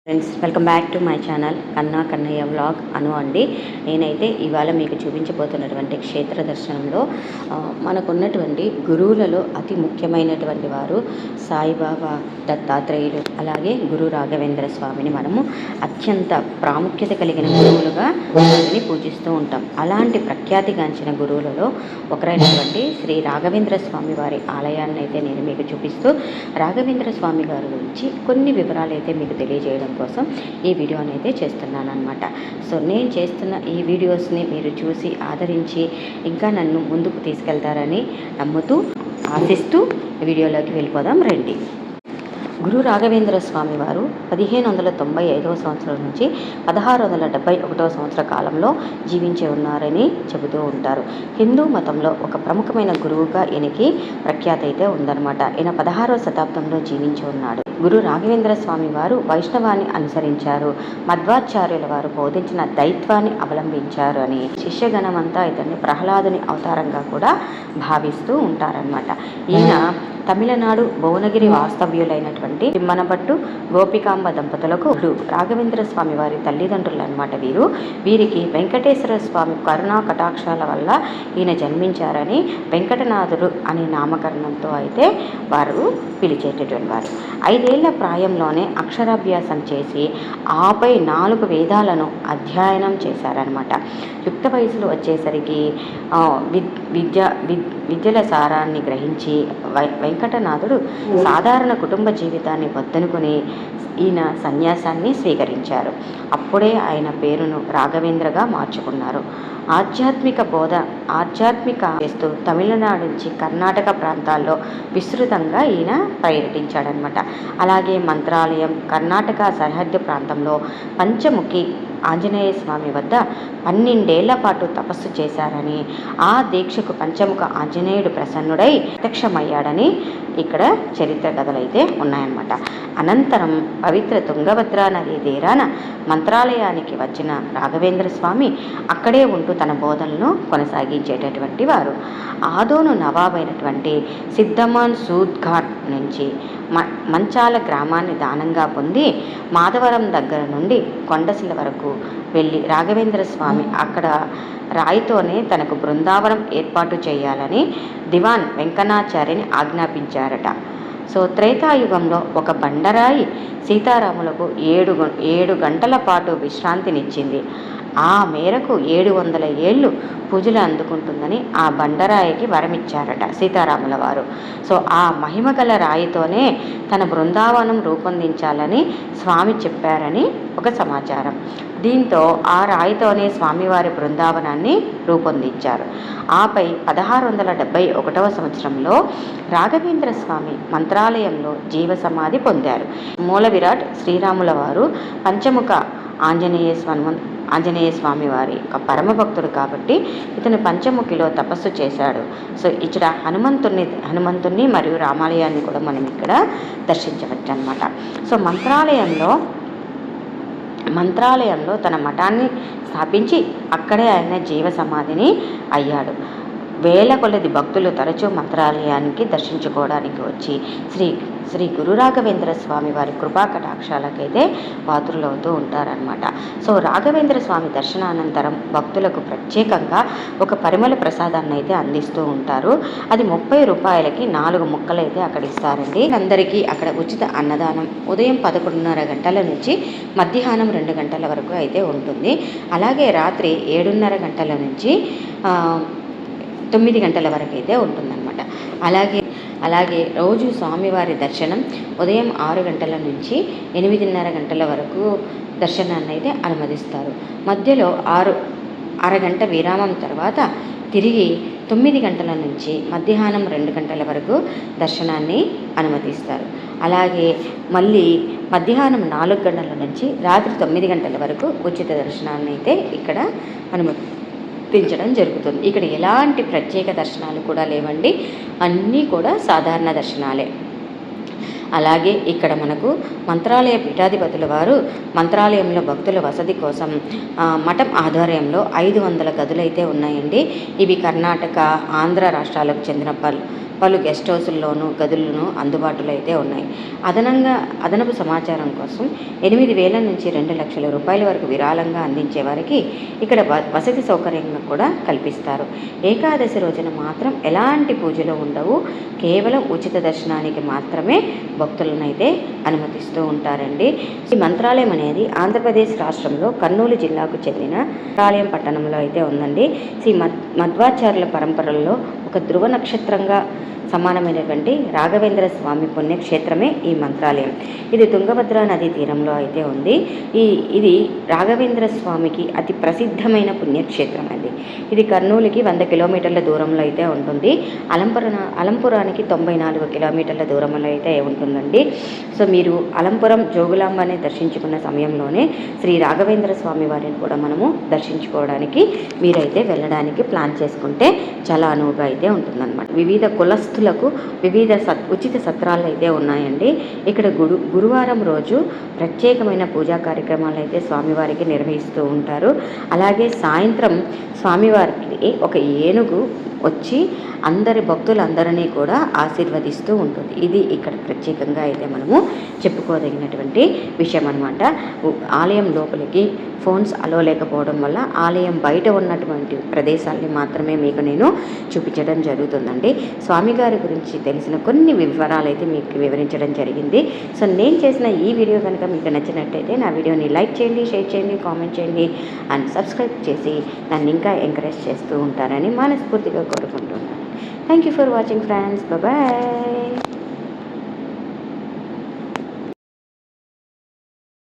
Friends, welcome back to my channel Kannayya vlog అను అండి. నేనైతే ఇవాళ మీకు చూపించబోతున్నటువంటి క్షేత్ర దర్శనంలో మనకున్నటువంటి గురువులలో అతి ముఖ్యమైనటువంటి వారు సాయిబాబా, దత్తాత్రేయులు, అలాగే గురు రాఘవేంద్ర స్వామిని మనము అత్యంత ప్రాముఖ్యత కలిగిన గురువులుగా వారిని పూజిస్తూ ఉంటాం. అలాంటి ప్రఖ్యాతిగాంచిన గురువులలో ఒకరైనటువంటి శ్రీ రాఘవేంద్ర స్వామి వారి ఆలయాన్ని అయితే నేను మీకు చూపిస్తూ రాఘవేంద్ర స్వామి గారి గురించి కొన్ని వివరాలు అయితే మీకు తెలియజేయడం కోసం ఈ వీడియోని అయితే చేస్తున్నాను అనమాట. సో నేను చేస్తున్న ఈ వీడియోస్ని మీరు చూసి ఆదరించి ఇంకా నన్ను ముందుకు తీసుకెళ్తారని నమ్ముతూ ఆశిస్తూ వీడియోలోకి వెళ్ళిపోదాం రండి. గురు రాఘవేంద్ర స్వామి వారు 1595 సంవత్సరం నుంచి 1671 సంవత్సర కాలంలో జీవించి ఉన్నారని చెబుతూ ఉంటారు. హిందూ మతంలో ఒక ప్రముఖమైన గురువుగా ఈయనకి ప్రఖ్యాతి అయితే ఉందన్నమాట. ఈయన 16వ శతాబ్దంలో జీవించి ఉన్నాడు. గురు రాఘవేంద్ర స్వామి వారు వైష్ణవాన్ని అనుసరించారు. మధ్వాచార్యుల వారు బోధించిన దైత్వాన్ని అవలంబించారు అని శిష్యగణమంతా ఇతన్ని ప్రహ్లాదుని అవతారంగా కూడా భావిస్తూ ఉంటారనమాట. ఈయన తమిళనాడు భువనగిరి వాస్తవ్యులైనటువంటి తిమ్మనపట్టు గోపికాంబ దంపతులకు రాఘవేంద్ర స్వామి వారి తల్లిదండ్రులు అనమాట. వీరికి వెంకటేశ్వర స్వామి కరుణా కటాక్షాల వల్ల ఈయన జన్మించారని వెంకటనాథుడు అనే నామకరణంతో అయితే వారు పిలిచేటటువంటి వారు. 5 ఏళ్ల ప్రాయంలోనే అక్షరాభ్యాసం చేసి ఆపై 4 వేదాలను అధ్యయనం చేశారనమాట. యుక్త వయసులో వచ్చేసరికి విద్యల సారాన్ని గ్రహించి వెంకటనాథుడు సాధారణ కుటుంబ జీవితాన్ని వద్దనుకుని ఈయన సన్యాసాన్ని స్వీకరించారు. అప్పుడే ఆయన పేరును రాఘవేంద్రగా మార్చుకున్నారు. ఆధ్యాత్మిక చేస్తూ తమిళనాడు నుంచి కర్ణాటక ప్రాంతాల్లో విస్తృతంగా ఈయన పర్యటించాడనమాట. అలాగే మంత్రాలయం, కర్ణాటక సరిహద్దు ప్రాంతంలో పంచముఖి ఆంజనేయ స్వామి వద్ద 12 ఏళ్ల పాటు తపస్సు చేశారని, ఆ దీక్షకు పంచముఖ ఆంజనేయుడు ప్రసన్నుడై ప్రత్యక్షమయ్యాడని ఇక్కడ చరిత్ర కథలైతే ఉన్నాయన్నమాట. అనంతరం పవిత్ర తుంగభద్రా నదీ తీరాన మంత్రాలయానికి వచ్చిన రాఘవేంద్ర స్వామి అక్కడే ఉంటూ తన బోధనలను కొనసాగించేటటువంటి వారు. ఆదోను నవాబైనటువంటి సిద్ధమాన్ సూద్ ఖాన్ నుంచి మంచాల గ్రామాన్ని దానంగా పొంది మాధవరం దగ్గర నుండి కొండశిల వరకు వెళ్ళి రాఘవేంద్ర స్వామి అక్కడ రాయితోనే తనకు బృందావనం ఏర్పాటు చేయాలని దివాన్ వెంకనాచార్యని ఆజ్ఞాపించారట. సో త్రేతాయుగంలో ఒక బండరాయి సీతారాములకు 7 గంటల పాటు విశ్రాంతినిచ్చింది. ఆ మేరకు 700 ఏళ్ళు పూజలు అందుకుంటుందని ఆ బండరాయికి వరమిచ్చారట సీతారాముల వారు. సో ఆ మహిమగల రాయితోనే తన బృందావనం రూపొందించాలని స్వామి చెప్పారని ఒక సమాచారం. దీంతో ఆ రాయితోనే స్వామివారి బృందావనాన్ని రూపొందించారు. ఆపై 1671 సంవత్సరంలో రాఘవేంద్ర స్వామి మంత్రాలయంలో జీవ సమాధి పొందారు. మూల విరాట్ శ్రీరాముల వారు పంచముఖ ఆంజనేయ స్వామి వారి ఒక పరమ భక్తుడు కాబట్టి ఇతను పంచముఖిలో తపస్సు చేశాడు. సో ఇక్కడ హనుమంతుణ్ణి మరియు రామాలయాన్ని కూడా మనం ఇక్కడ దర్శించవచ్చు అనమాట. సో మంత్రాలయంలో తన మఠాన్ని స్థాపించి అక్కడే ఆయన జీవ సమాధిని అయ్యాడు. వేల కొలది భక్తులు తరచూ మంత్రాలయానికి దర్శించుకోవడానికి వచ్చి శ్రీ గురు రాఘవేంద్ర స్వామి వారి కృపా కటాక్షాలకైతే పాత్రులవుతూ ఉంటారనమాట. సో రాఘవేంద్ర స్వామి దర్శనానంతరం భక్తులకు ప్రత్యేకంగా ఒక పరిమళ ప్రసాదాన్ని అయితే అందిస్తూ ఉంటారు. అది 30 రూపాయలకి 4 ముక్కలు అయితే అక్కడ ఇస్తారండి. అందరికీ అక్కడ ఉచిత అన్నదానం ఉదయం 11:30 గంటల నుంచి మధ్యాహ్నం 2 గంటల వరకు అయితే ఉంటుంది. అలాగే రాత్రి 7:30 గంటల నుంచి 9 గంటల వరకు అయితే ఉంటుందన్నమాట. అలాగే రోజు స్వామివారి దర్శనం ఉదయం 6 గంటల నుంచి 8:30 గంటల వరకు దర్శనాన్ని అయితే అనుమతిస్తారు. మధ్యలో అరగంట విరామం తర్వాత తిరిగి 9 గంటల నుంచి మధ్యాహ్నం 2 గంటల వరకు దర్శనాన్ని అనుమతిస్తారు. అలాగే మళ్ళీ మధ్యాహ్నం 4 గంటల నుంచి రాత్రి 9 గంటల వరకు ఉచిత దర్శనాన్ని అయితే ఇక్కడ అనుమతించడం జరుగుతుంది. ఇక్కడ ఎలాంటి ప్రత్యేక దర్శనాలు కూడా లేవండి, అన్నీ కూడా సాధారణ దర్శనాలే. అలాగే ఇక్కడ మనకు మంత్రాలయ పీఠాధిపతుల వారు మంత్రాలయంలో భక్తుల వసతి కోసం మఠం ఆధ్వర్యంలో 500 గదులైతే ఉన్నాయండి. ఇవి కర్ణాటక, ఆంధ్ర రాష్ట్రాలకు చెందిన పలు గెస్ట్ హౌసుల్లోనూ గదులను అందుబాటులో అయితే ఉన్నాయి. అదనపు సమాచారం కోసం 8,000 నుంచి 2 లక్షల రూపాయల వరకు విరాళంగా అందించే వారికి ఇక్కడ వసతి సౌకర్యంగా కూడా కల్పిస్తారు. ఏకాదశి రోజున మాత్రం ఎలాంటి పూజలు ఉండవు, కేవలం ఉచిత దర్శనానికి మాత్రమే భక్తులను అయితే అనుమతిస్తూ ఉంటారండి. ఈ మంత్రాలయం అనేది ఆంధ్రప్రదేశ్ రాష్ట్రంలో కర్నూలు జిల్లాకు చెందిన మంత్రాలయం పట్టణంలో అయితే ఉందండి. శ్రీ మధ్వాచార్యుల పరంపరలో ఒక ధ్రువ నక్షత్రంగా సమానమైనటువంటి రాఘవేంద్ర స్వామి పుణ్యక్షేత్రమే ఈ మంత్రాలయం. ఇది తుంగభద్రా నదీ తీరంలో అయితే ఉంది. ఇది రాఘవేంద్ర స్వామికి అతి ప్రసిద్ధమైన పుణ్యక్షేత్రం అండి. ఇది కర్నూలుకి 100 కిలోమీటర్ల దూరంలో అయితే ఉంటుంది. అలంపురానికి 94 కిలోమీటర్ల దూరంలో అయితే ఉంటుందండి. సో మీరు అలంపురం జోగులాంబని దర్శించుకున్న సమయంలోనే శ్రీ రాఘవేంద్ర స్వామి వారిని కూడా మనము దర్శించుకోవడానికి మీరైతే వెళ్ళడానికి ప్లాన్ చేసుకుంటే చాలా అనువుగా అయితే ఉంటుందన్నమాట. వివిధ కులస్తులకు వివిధ ఉచిత సత్రాలు అయితే ఉన్నాయండి. ఇక్కడ గురువారం రోజు ప్రత్యేకమైన పూజా కార్యక్రమాలు అయితే స్వామివారికి నిర్వహిస్తూ ఉంటారు. అలాగే సాయంత్రం స్వామివారికి ఒక ఏనుగు వచ్చి అందరి భక్తులందరినీ కూడా ఆశీర్వదిస్తూ ఉంటుంది. ఇది ఇక్కడ ప్రత్యేకంగా అయితే మనము చెప్పుకోదగినటువంటి విషయం అనమాట. ఆలయం లోపలికి ఫోన్స్ అలో లేకపోవడం వల్ల ఆలయం బయట ఉన్నటువంటి ప్రదేశాలని మాత్రమే మీకు నేను చూపించడం జరుగుతుందండి. స్వామిగారి గురించి తెలిసిన కొన్ని వివరాలు అయితే మీకు వివరించడం జరిగింది. సో నేను చేసిన ఈ వీడియో కనుక మీకు నచ్చినట్టయితే నా వీడియోని లైక్ చేయండి, షేర్ చేయండి, కామెంట్ చేయండి అండ్ సబ్స్క్రైబ్ చేసి నన్ను ఇంకా ఎంకరేజ్ చేస్తూ ఉంటారని మనస్ఫూర్తిగా కోరుకుంటున్నాను. Thank you for watching friends. Bye.